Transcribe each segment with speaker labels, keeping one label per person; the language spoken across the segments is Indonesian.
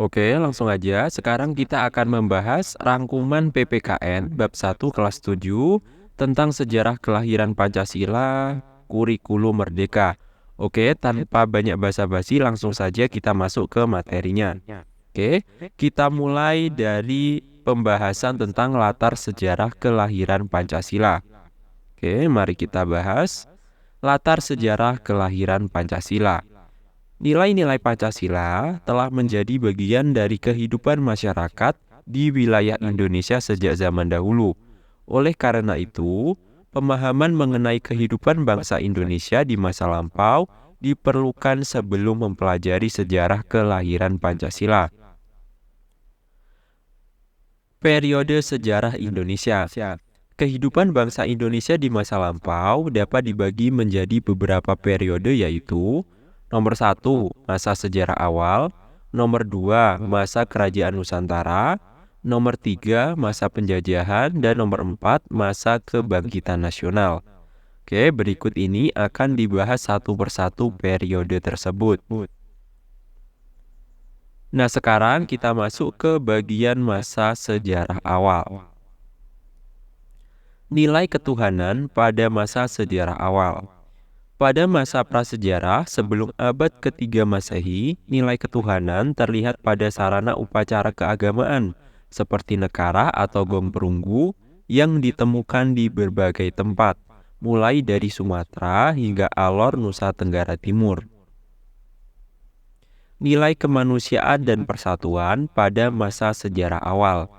Speaker 1: Oke, langsung aja. Sekarang kita akan membahas rangkuman PPKN bab 1 kelas 7 tentang sejarah kelahiran Pancasila, kurikulum merdeka. Oke, tanpa banyak basa-basi langsung saja kita masuk ke materinya. Oke, kita mulai dari pembahasan tentang latar sejarah kelahiran Pancasila. Oke, mari kita bahas latar sejarah kelahiran Pancasila. Nilai-nilai Pancasila telah menjadi bagian dari kehidupan masyarakat di wilayah Indonesia sejak zaman dahulu. Oleh karena itu, pemahaman mengenai kehidupan bangsa Indonesia di masa lampau diperlukan sebelum mempelajari sejarah kelahiran Pancasila. Periode sejarah Indonesia. Kehidupan bangsa Indonesia di masa lampau dapat dibagi menjadi beberapa periode, yaitu nomor 1, masa sejarah awal, nomor 2, masa kerajaan Nusantara, nomor 3, masa penjajahan, dan nomor 4, masa kebangkitan nasional. Oke, berikut ini akan dibahas satu persatu periode tersebut. Nah, sekarang kita masuk ke bagian masa sejarah awal. Nilai ketuhanan pada masa sejarah awal. Pada masa prasejarah sebelum abad ketiga Masehi, nilai ketuhanan terlihat pada sarana upacara keagamaan seperti nekara atau gong perunggu yang ditemukan di berbagai tempat, mulai dari Sumatera hingga Alor, Nusa Tenggara Timur. Nilai kemanusiaan dan persatuan pada masa sejarah awal.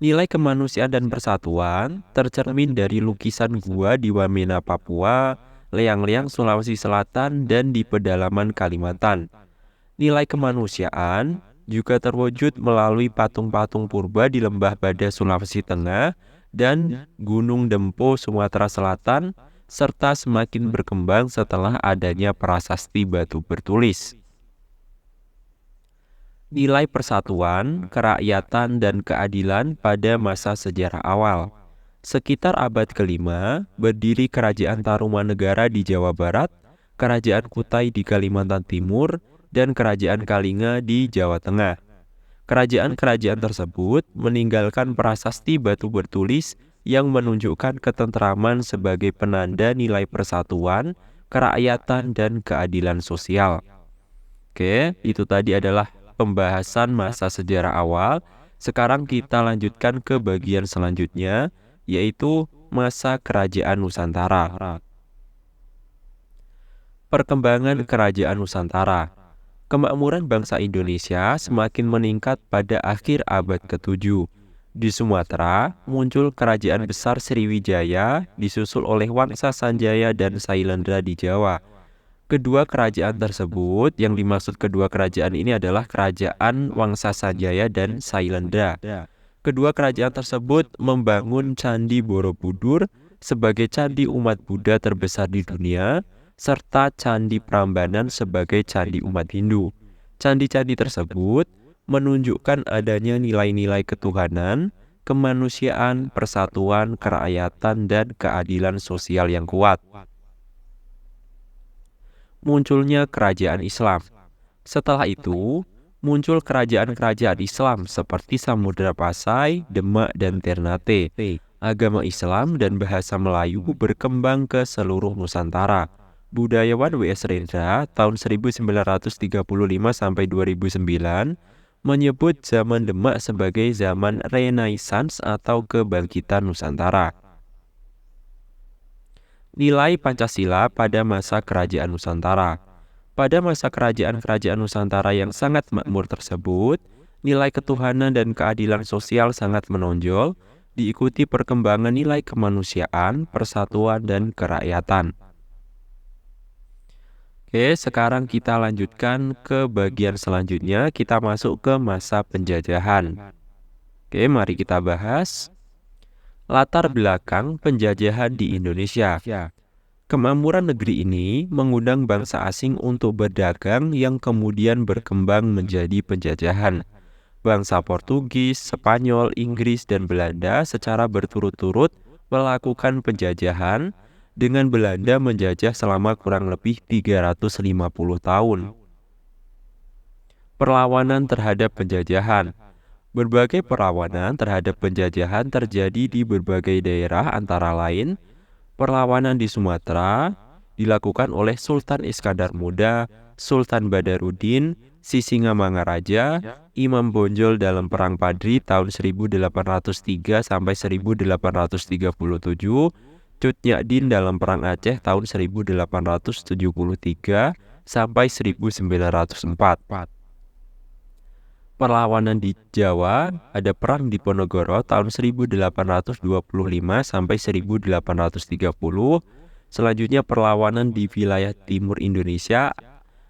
Speaker 1: Nilai kemanusiaan dan persatuan tercermin dari lukisan gua di Wamena, Papua, Leang-Leang, Sulawesi Selatan, dan di pedalaman Kalimantan. Nilai kemanusiaan juga terwujud melalui patung-patung purba di Lembah Bada, Sulawesi Tengah, dan Gunung Dempo, Sumatera Selatan, serta semakin berkembang setelah adanya prasasti batu bertulis. Nilai persatuan, kerakyatan, dan keadilan pada masa sejarah awal. Sekitar abad kelima, berdiri Kerajaan Tarumanegara di Jawa Barat, Kerajaan Kutai di Kalimantan Timur, dan Kerajaan Kalinga di Jawa Tengah. Kerajaan-kerajaan tersebut meninggalkan prasasti batu bertulis yang menunjukkan ketentraman sebagai penanda nilai persatuan, kerakyatan, dan keadilan sosial. Oke, itu tadi adalah pembahasan masa sejarah awal. Sekarang kita lanjutkan ke bagian selanjutnya, yaitu masa kerajaan Nusantara. Perkembangan kerajaan Nusantara. Kemakmuran bangsa Indonesia semakin meningkat pada akhir abad ke-7. Di Sumatera, muncul kerajaan besar Sriwijaya, disusul oleh Wangsa Sanjaya dan Sailendra di Jawa. Kedua kerajaan tersebut, yang dimaksud kedua kerajaan ini adalah kerajaan Wangsa Sanjaya dan Sailendra. Kedua kerajaan tersebut membangun Candi Borobudur sebagai candi umat Buddha terbesar di dunia, serta Candi Prambanan sebagai candi umat Hindu. Candi-candi tersebut menunjukkan adanya nilai-nilai ketuhanan, kemanusiaan, persatuan, kerakyatan, dan keadilan sosial yang kuat. Munculnya kerajaan Islam. Setelah itu, muncul kerajaan-kerajaan Islam seperti Samudra Pasai, Demak, dan Ternate. Agama Islam dan bahasa Melayu berkembang ke seluruh Nusantara. Budayawan W.S. Rendra tahun 1935 sampai 2009 menyebut zaman Demak sebagai zaman Renaissance atau kebangkitan Nusantara. Nilai Pancasila pada masa kerajaan Nusantara. Pada masa kerajaan-kerajaan Nusantara yang sangat makmur tersebut, nilai ketuhanan dan keadilan sosial sangat menonjol, diikuti perkembangan nilai kemanusiaan, persatuan, dan kerakyatan. Oke, sekarang kita lanjutkan ke bagian selanjutnya, kita masuk ke masa penjajahan. Oke, mari kita bahas latar belakang penjajahan di Indonesia. Kemakmuran negeri ini mengundang bangsa asing untuk berdagang yang kemudian berkembang menjadi penjajahan. Bangsa Portugis, Spanyol, Inggris, dan Belanda secara berturut-turut melakukan penjajahan dengan Belanda menjajah selama kurang lebih 350 tahun. Perlawanan terhadap penjajahan. Berbagai perlawanan terhadap penjajahan terjadi di berbagai daerah, antara lain perlawanan di Sumatera dilakukan oleh Sultan Iskandar Muda, Sultan Badarudin, Sisingamangaraja, Imam Bonjol dalam Perang Padri tahun 1803 sampai 1837, Cut Nyak dalam Perang Aceh tahun 1873 sampai 1904. Perlawanan di Jawa, ada Perang Diponegoro tahun 1825 sampai 1830. Selanjutnya perlawanan di wilayah timur Indonesia,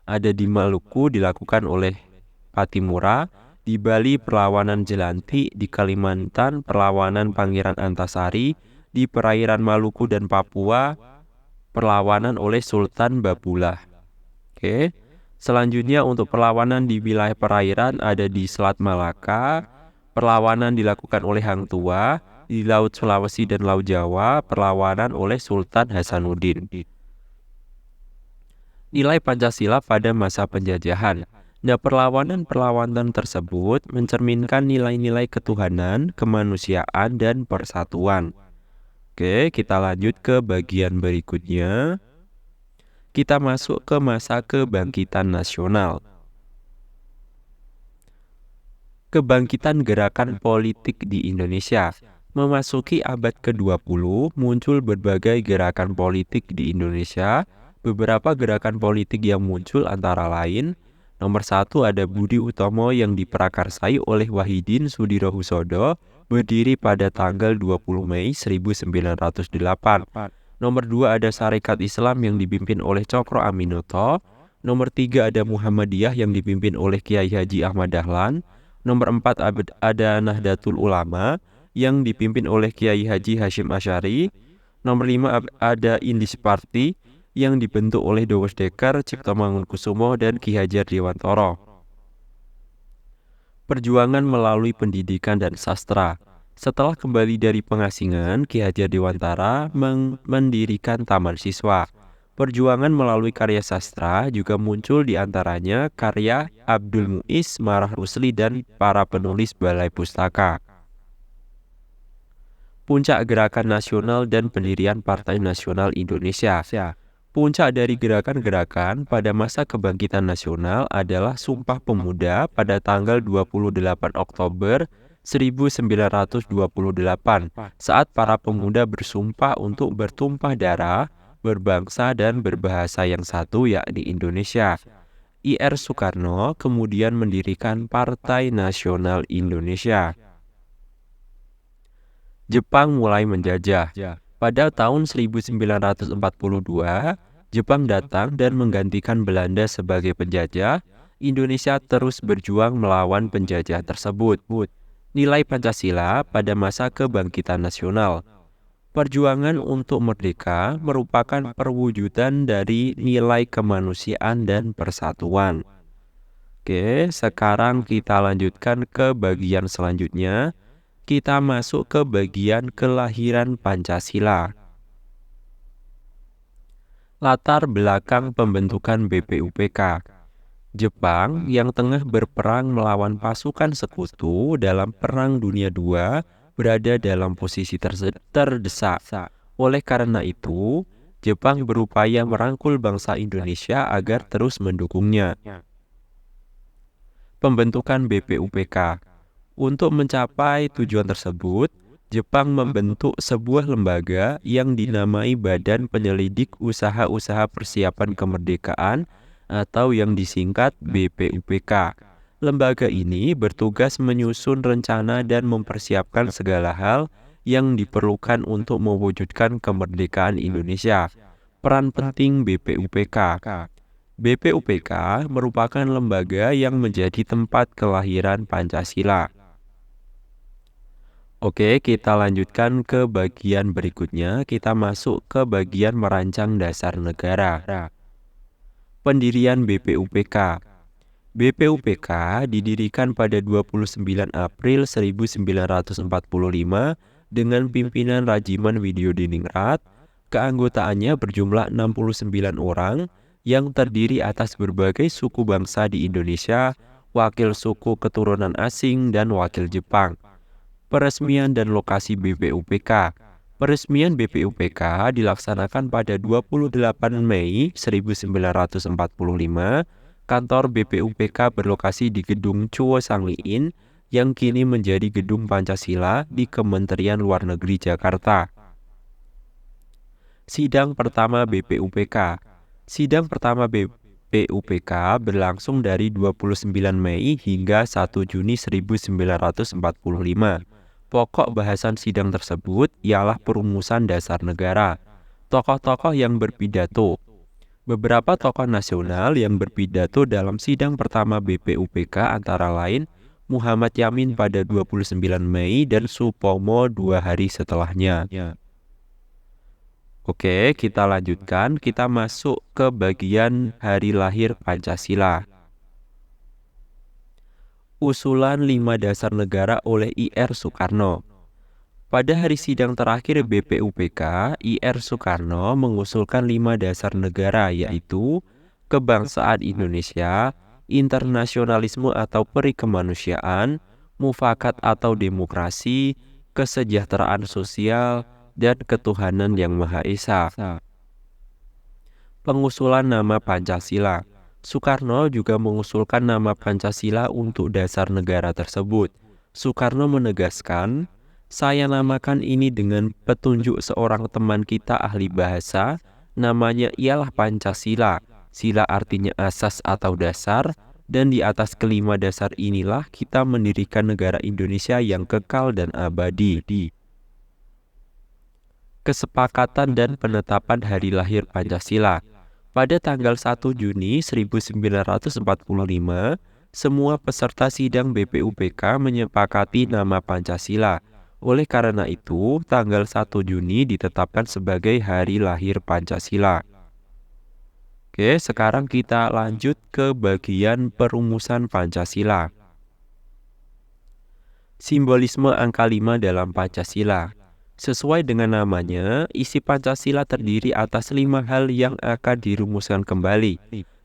Speaker 1: ada di Maluku dilakukan oleh Patimura, di Bali perlawanan Jelantik, di Kalimantan perlawanan Pangeran Antasari, di perairan Maluku dan Papua perlawanan oleh Sultan Babulah. Oke. Selanjutnya untuk perlawanan di wilayah perairan, ada di Selat Malaka, perlawanan dilakukan oleh Hang Tuah, di Laut Sulawesi dan Laut Jawa, perlawanan oleh Sultan Hasanuddin. Nilai Pancasila pada masa penjajahan. Nah, perlawanan-perlawanan tersebut mencerminkan nilai-nilai ketuhanan, kemanusiaan, dan persatuan. Oke, kita lanjut ke bagian berikutnya. Kita masuk ke masa kebangkitan nasional. Kebangkitan gerakan politik di Indonesia. Memasuki abad ke-20, muncul berbagai gerakan politik di Indonesia. Beberapa gerakan politik yang muncul antara lain, nomor 1 ada Budi Utomo yang diprakarsai oleh Wahidin Sudirohusodo, berdiri pada tanggal 20 Mei 1908. Nomor 2 ada Sarekat Islam yang dipimpin oleh Cokro Aminoto. Nomor 3 ada Muhammadiyah yang dipimpin oleh Kiai Haji Ahmad Dahlan. Nomor 4 ada Nahdlatul Ulama yang dipimpin oleh Kiai Haji Hashim Asy'ari. Nomor 5 ada Indis Party yang dibentuk oleh Dowes Dekker, Cipto Mangunkusumo, dan Ki Hajar Dewantara. Perjuangan melalui pendidikan dan sastra. Setelah kembali dari pengasingan, Ki Hajar Dewantara mendirikan Taman Siswa. Perjuangan melalui karya sastra juga muncul, di antaranya karya Abdul Muiz, Marah Rusli, dan para penulis Balai Pustaka. Puncak gerakan nasional dan pendirian Partai Nasional Indonesia. Puncak dari gerakan-gerakan pada masa kebangkitan nasional adalah Sumpah Pemuda pada tanggal 28 Oktober 1928, saat para pemuda bersumpah untuk bertumpah darah, berbangsa, dan berbahasa yang satu, yakni Indonesia. Ir Soekarno kemudian mendirikan Partai Nasional Indonesia. Jepang mulai menjajah. Pada tahun 1942, Jepang datang dan menggantikan Belanda sebagai penjajah. Indonesia terus berjuang melawan penjajah tersebut. Nilai Pancasila pada masa kebangkitan nasional. Perjuangan untuk merdeka merupakan perwujudan dari nilai kemanusiaan dan persatuan. Oke, sekarang kita lanjutkan ke bagian selanjutnya. Kita masuk ke bagian kelahiran Pancasila. Latar belakang pembentukan BPUPK. Jepang yang tengah berperang melawan pasukan sekutu dalam Perang Dunia II berada dalam posisi terdesak. Oleh karena itu, Jepang berupaya merangkul bangsa Indonesia agar terus mendukungnya. Pembentukan BPUPK. Untuk mencapai tujuan tersebut, Jepang membentuk sebuah lembaga yang dinamai Badan Penyelidik Usaha-Usaha Persiapan Kemerdekaan atau yang disingkat BPUPK. Lembaga ini bertugas menyusun rencana dan mempersiapkan segala hal yang diperlukan untuk mewujudkan kemerdekaan Indonesia. Peran penting BPUPK. BPUPK merupakan lembaga yang menjadi tempat kelahiran Pancasila. Oke, kita lanjutkan ke bagian berikutnya. Kita masuk ke bagian merancang dasar negara. Pendirian BPUPK. BPUPK didirikan pada 29 April 1945 dengan pimpinan Rajiman Widyodiningrat. Keanggotaannya berjumlah 69 orang yang terdiri atas berbagai suku bangsa di Indonesia, wakil suku keturunan asing, dan wakil Jepang. Peresmian dan lokasi BPUPK. Peresmian BPUPK dilaksanakan pada 28 Mei 1945. Kantor BPUPK berlokasi di Gedung Chuo Sangliin yang kini menjadi Gedung Pancasila di Kementerian Luar Negeri Jakarta. Sidang pertama BPUPK. Sidang pertama BPUPK berlangsung dari 29 Mei hingga 1 Juni 1945. Pokok bahasan sidang tersebut ialah perumusan dasar negara. Tokoh-tokoh yang berpidato. Beberapa tokoh nasional yang berpidato dalam sidang pertama BPUPK antara lain Muhammad Yamin pada 29 Mei dan Supomo 2 hari setelahnya. Oke, kita lanjutkan. Kita masuk ke bagian hari lahir Pancasila. Usulan 5 dasar negara oleh I.R. Soekarno. Pada hari sidang terakhir BPUPK, I.R. Soekarno mengusulkan 5 dasar negara, yaitu kebangsaan Indonesia, internasionalisme atau perikemanusiaan, mufakat atau demokrasi, kesejahteraan sosial, dan ketuhanan yang Maha Esa. Pengusulan nama Pancasila. Soekarno juga mengusulkan nama Pancasila untuk dasar negara tersebut. Soekarno menegaskan, "Saya namakan ini dengan petunjuk seorang teman kita ahli bahasa, namanya ialah Pancasila. Sila artinya asas atau dasar, dan di atas kelima dasar inilah kita mendirikan negara Indonesia yang kekal dan abadi." Kesepakatan dan penetapan hari lahir Pancasila. Pada tanggal 1 Juni 1945, semua peserta sidang BPUPK menyepakati nama Pancasila. Oleh karena itu, tanggal 1 Juni ditetapkan sebagai hari lahir Pancasila. Oke, sekarang kita lanjut ke bagian perumusan Pancasila. Simbolisme angka 5 dalam Pancasila. Sesuai dengan namanya, isi Pancasila terdiri atas 5 hal yang akan dirumuskan kembali.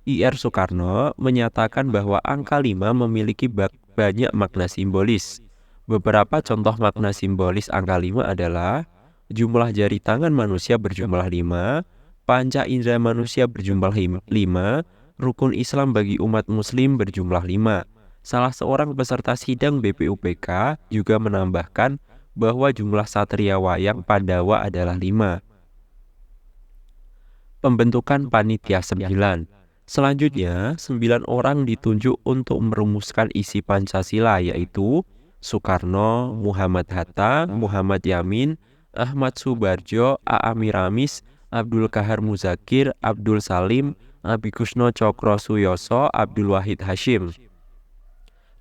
Speaker 1: I.R. Soekarno menyatakan bahwa angka 5 memiliki banyak makna simbolis. Beberapa contoh makna simbolis angka 5 adalah jumlah jari tangan manusia berjumlah 5, panca indera manusia berjumlah 5, rukun Islam bagi umat muslim berjumlah 5. Salah seorang peserta sidang BPUPK juga menambahkan bahwa jumlah satria wayang Pandawa adalah 5. Pembentukan Panitia 9. Selanjutnya, 9 orang ditunjuk untuk merumuskan isi Pancasila, yaitu Soekarno, Muhammad Hatta, Muhammad Yamin, Ahmad Subarjo, A.A. Miramis, Abdul Kahar Muzakir, Abdul Salim, Abikusno Cokro Suyoso, Abdul Wahid Hashim.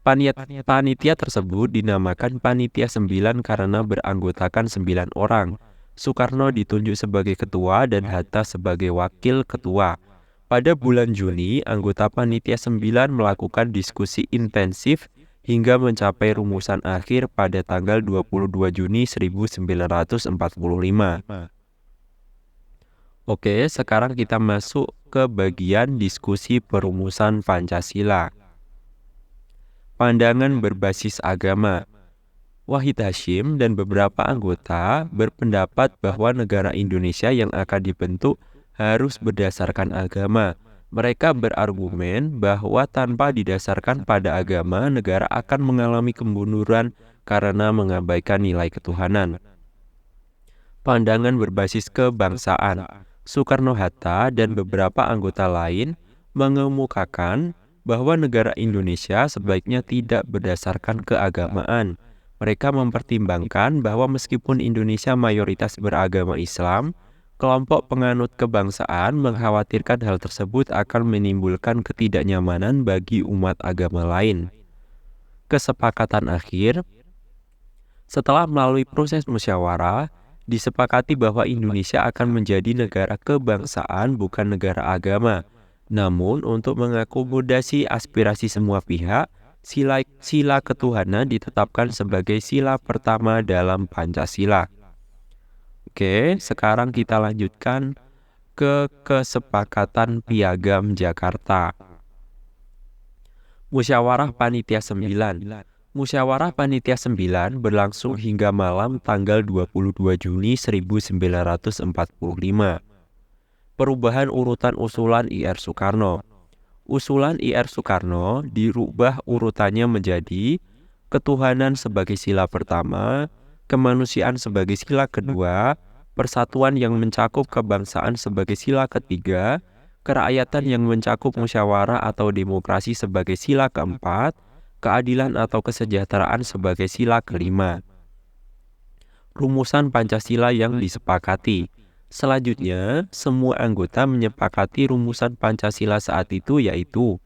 Speaker 1: Panitia tersebut dinamakan Panitia 9 karena beranggotakan 9 orang. Soekarno ditunjuk sebagai ketua dan Hatta sebagai wakil ketua. Pada bulan Juni, anggota Panitia 9 melakukan diskusi intensif hingga mencapai rumusan akhir pada tanggal 22 Juni 1945. Oke, sekarang kita masuk ke bagian diskusi perumusan Pancasila. Pandangan berbasis agama. Wahid Hashim dan beberapa anggota berpendapat bahwa negara Indonesia yang akan dibentuk harus berdasarkan agama. Mereka berargumen bahwa tanpa didasarkan pada agama, negara akan mengalami kemunduran karena mengabaikan nilai ketuhanan. Pandangan berbasis kebangsaan. Soekarno-Hatta dan beberapa anggota lain mengemukakan bahwa negara Indonesia sebaiknya tidak berdasarkan keagamaan. Mereka mempertimbangkan bahwa meskipun Indonesia mayoritas beragama Islam, kelompok penganut kebangsaan mengkhawatirkan hal tersebut akan menimbulkan ketidaknyamanan bagi umat agama lain. Kesepakatan akhir. Setelah melalui proses musyawarah, disepakati bahwa Indonesia akan menjadi negara kebangsaan bukan negara agama. Namun, untuk mengakomodasi aspirasi semua pihak, sila ketuhanan ditetapkan sebagai sila pertama dalam Pancasila. Oke, sekarang kita lanjutkan ke Kesepakatan Piagam Jakarta. Musyawarah Panitia 9. Musyawarah Panitia 9 berlangsung hingga malam tanggal 22 Juni 1945. Perubahan urutan usulan IR Soekarno. Usulan IR Soekarno dirubah urutannya menjadi ketuhanan sebagai sila pertama, kemanusiaan sebagai sila kedua, persatuan yang mencakup kebangsaan sebagai sila ketiga, kerakyatan yang mencakup musyawarah atau demokrasi sebagai sila keempat, keadilan atau kesejahteraan sebagai sila kelima. Rumusan Pancasila yang disepakati. Selanjutnya, semua anggota menyepakati rumusan Pancasila saat itu, yaitu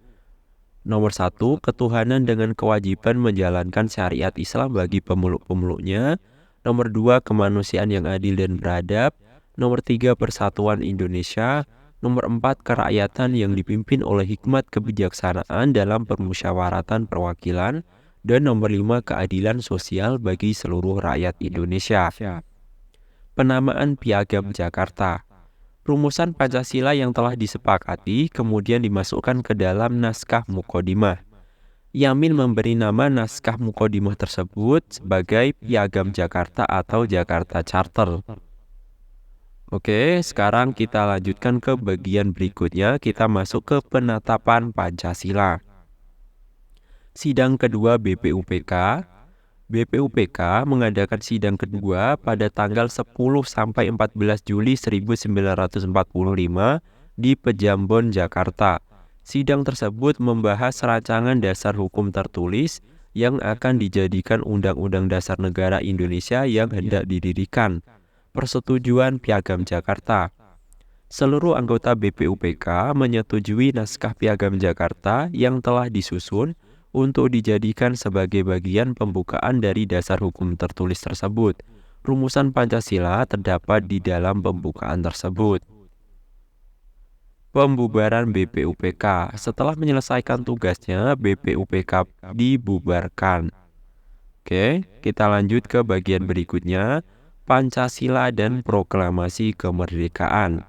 Speaker 1: nomor 1, ketuhanan dengan kewajiban menjalankan syariat Islam bagi pemeluk-pemeluknya. Nomor 2, kemanusiaan yang adil dan beradab. Nomor 3, persatuan Indonesia. Nomor 4, kerakyatan yang dipimpin oleh hikmat kebijaksanaan dalam permusyawaratan perwakilan. Dan nomor 5, keadilan sosial bagi seluruh rakyat Indonesia. Penamaan Piagam Jakarta. Rumusan Pancasila yang telah disepakati kemudian dimasukkan ke dalam naskah Muqaddimah. Yamin memberi nama naskah Muqaddimah tersebut sebagai Piagam Jakarta atau Jakarta Charter. Oke, sekarang kita lanjutkan ke bagian berikutnya. Kita masuk ke penetapan Pancasila. Sidang kedua BPUPK. BPUPK mengadakan sidang kedua pada tanggal 10 sampai 14 Juli 1945 di Pejambon, Jakarta. Sidang tersebut membahas rancangan dasar hukum tertulis yang akan dijadikan Undang-Undang Dasar Negara Indonesia yang hendak didirikan. Persetujuan Piagam Jakarta. Seluruh anggota BPUPK menyetujui naskah Piagam Jakarta yang telah disusun untuk dijadikan sebagai bagian pembukaan dari dasar hukum tertulis tersebut. Rumusan Pancasila terdapat di dalam pembukaan tersebut. Pembubaran BPUPK. Setelah menyelesaikan tugasnya, BPUPK dibubarkan. Oke, kita lanjut ke bagian berikutnya. Pancasila dan Proklamasi Kemerdekaan.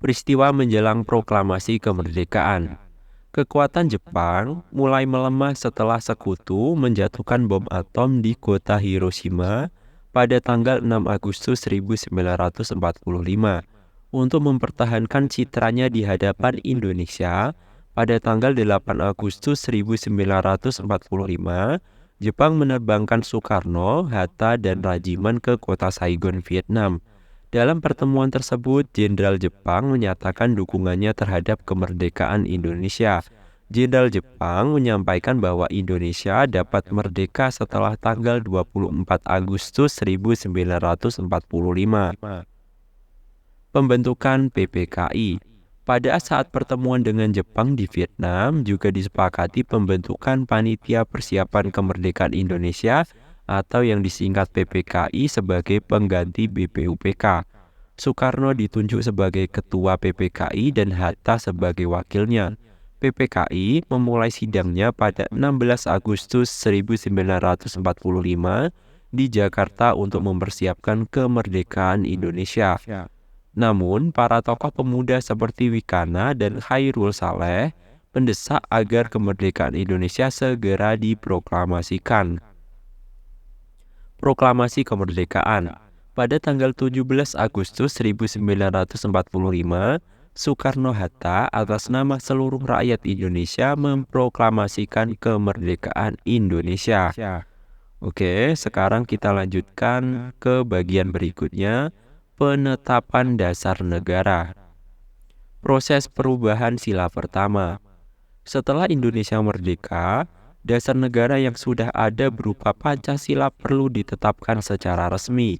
Speaker 1: Peristiwa menjelang Proklamasi Kemerdekaan. Kekuatan Jepang mulai melemah setelah sekutu menjatuhkan bom atom di kota Hiroshima pada tanggal 6 Agustus 1945. Untuk mempertahankan citranya di hadapan Indonesia, pada tanggal 8 Agustus 1945, Jepang menerbangkan Soekarno, Hatta, dan Rajiman ke kota Saigon, Vietnam. Dalam pertemuan tersebut, Jenderal Jepang menyatakan dukungannya terhadap kemerdekaan Indonesia. Jenderal Jepang menyampaikan bahwa Indonesia dapat merdeka setelah tanggal 24 Agustus 1945. Pembentukan PPKI. Pada saat pertemuan dengan Jepang di Vietnam, juga disepakati pembentukan Panitia Persiapan Kemerdekaan Indonesia atau yang disingkat PPKI sebagai pengganti BPUPK. Soekarno ditunjuk sebagai ketua PPKI dan Hatta sebagai wakilnya. PPKI memulai sidangnya pada 16 Agustus 1945 di Jakarta untuk mempersiapkan kemerdekaan Indonesia. Namun, para tokoh pemuda seperti Wikana dan Khairul Saleh mendesak agar kemerdekaan Indonesia segera diproklamasikan. Proklamasi Kemerdekaan. Pada tanggal 17 Agustus 1945, Soekarno-Hatta atas nama seluruh rakyat Indonesia memproklamasikan kemerdekaan Indonesia. Oke, sekarang kita lanjutkan ke bagian berikutnya, penetapan dasar negara. Proses perubahan sila pertama. Setelah Indonesia merdeka, dasar negara yang sudah ada berupa Pancasila perlu ditetapkan secara resmi.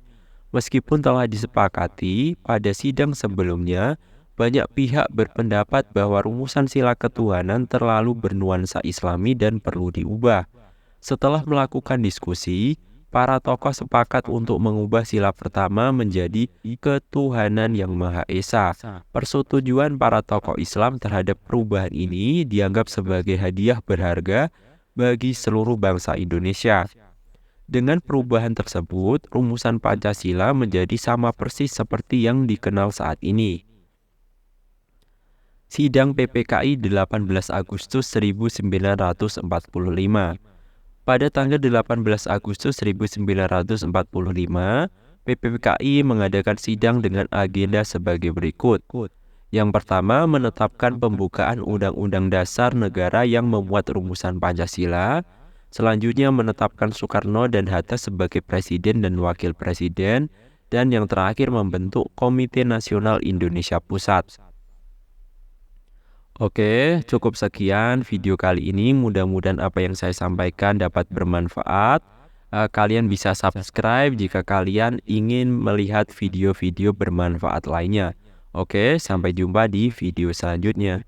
Speaker 1: Meskipun telah disepakati pada sidang sebelumnya, banyak pihak berpendapat bahwa rumusan sila ketuhanan terlalu bernuansa Islami dan perlu diubah. Setelah melakukan diskusi, para tokoh sepakat untuk mengubah sila pertama menjadi ketuhanan yang Maha Esa. Persetujuan para tokoh Islam terhadap perubahan ini dianggap sebagai hadiah berharga bagi seluruh bangsa Indonesia. Dengan perubahan tersebut, rumusan Pancasila menjadi sama persis seperti yang dikenal saat ini. Sidang PPKI 18 Agustus 1945. Pada tanggal 18 Agustus 1945, PPKI mengadakan sidang dengan agenda sebagai berikut. Yang pertama, menetapkan pembukaan Undang-Undang Dasar Negara yang memuat rumusan Pancasila. Selanjutnya, menetapkan Soekarno dan Hatta sebagai Presiden dan Wakil Presiden. Dan yang terakhir, membentuk Komite Nasional Indonesia Pusat. Oke, cukup sekian video kali ini. Mudah-mudahan apa yang saya sampaikan dapat bermanfaat. Kalian bisa subscribe jika kalian ingin melihat video-video bermanfaat lainnya. Oke, sampai jumpa di video selanjutnya.